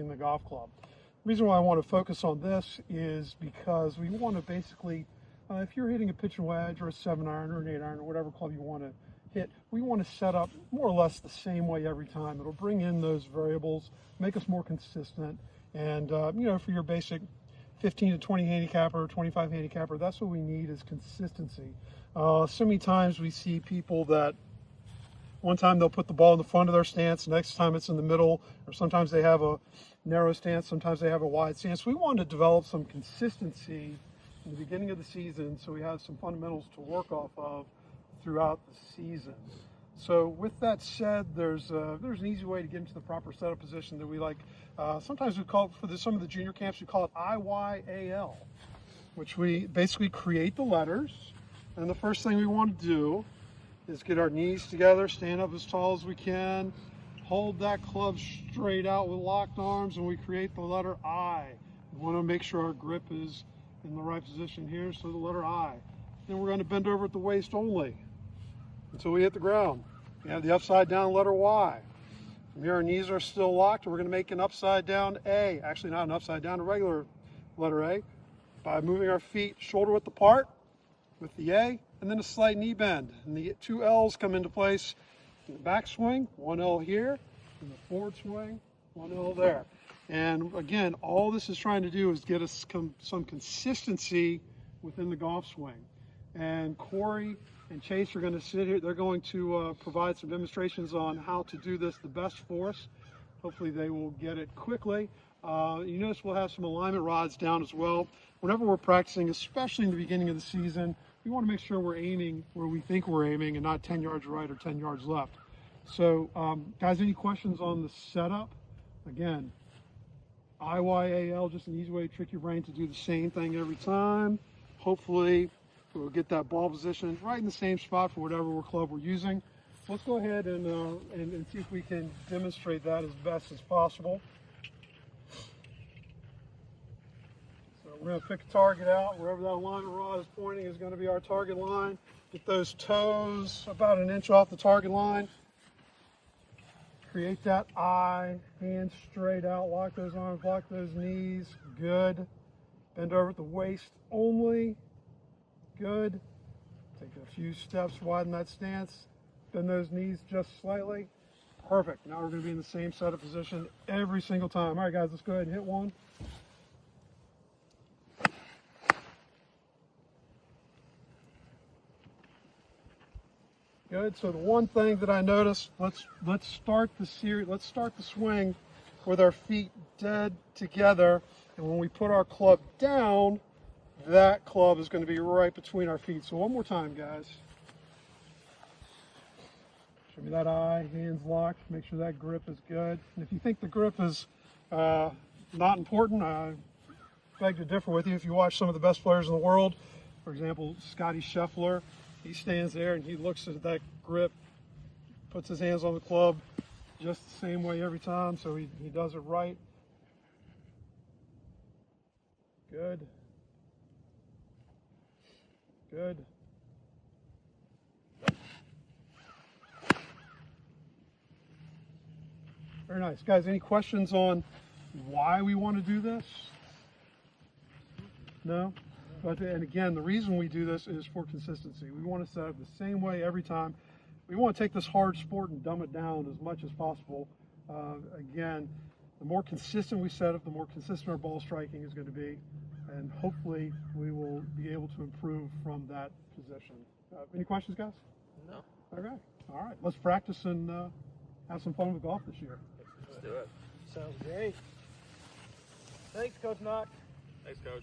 in the golf club. The reason why I want to focus on this is because we want to basically, if you're hitting a pitching wedge or a 7-iron or an 8-iron or whatever club you want to hit, we want to set up more or less the same way every time. It'll bring in those variables, make us more consistent, and for your basic 15 to 20 handicapper, 25 handicapper, that's what we need is consistency. So many times we see people that one time they'll put the ball in the front of their stance, next time it's in the middle, or sometimes they have a narrow stance, sometimes they have a wide stance. We want to develop some consistency in the beginning of the season so we have some fundamentals to work off of throughout the season. So with that said, there's an easy way to get into the proper setup position that we like. Sometimes we call it, for some of the junior camps, we call it IYAL, which we basically create the letters. And the first thing we want to do is get our knees together, stand up as tall as we can, hold that club straight out with locked arms, and we create the letter I. We want to make sure our grip is in the right position here, so the letter I. Then we're going to bend over at the waist only until we hit the ground. We have the upside down letter Y. From here our knees are still locked, and we're going to make an upside down A. Actually not an upside down, a regular letter A, by moving our feet shoulder width apart with the A, and then a slight knee bend. And the 2 L's come into place in the back swing, 1 L here, in the forward swing, 1 L there. And again, all this is trying to do is get us some consistency within the golf swing. And Corey and Chase are going to sit here. They're going to provide some demonstrations on how to do this the best for us. Hopefully they will get it quickly. You notice we'll have some alignment rods down as well. Whenever we're practicing, especially in the beginning of the season, we want to make sure we're aiming where we think we're aiming and not 10 yards right or 10 yards left. So guys, any questions on the setup? Again, IYAL, just an easy way to trick your brain to do the same thing every time. Hopefully we'll get that ball position right in the same spot for whatever club we're using. Let's go ahead and see if we can demonstrate that as best as possible. So we're going to pick a target out. Wherever that alignment rod is pointing is going to be our target line. Get those toes about an inch off the target line. Create that I, hands straight out, lock those arms, lock those knees, good. Bend over at the waist only, good. Take a few steps, widen that stance, bend those knees just slightly, perfect. Now we're going to be in the same setup position every single time. All right guys, let's go ahead and hit one. Good. So the one thing that I noticed, let's start the swing with our feet dead together, and when we put our club down, that club is going to be right between our feet. So one more time, guys. Show me that eye, hands locked. Make sure that grip is good. And if you think the grip is not important, I beg to differ with you. If you watch some of the best players in the world, for example, Scotty Scheffler, he stands there and he looks at that grip, puts his hands on the club just the same way every time, so he does it right. Good. Good. Very nice. Guys, any questions on why we want to do this? No? But, and again, the reason we do this is for consistency. We want to set up the same way every time. We want to take this hard sport and dumb it down as much as possible. Again, the more consistent we set up, the more consistent our ball striking is going to be. And hopefully we will be able to improve from that position. Any questions, guys? No. Okay. All right. Let's practice and have some fun with golf this year. Let's do it. Sounds great. Thanks, Coach Knock. Thanks, Coach.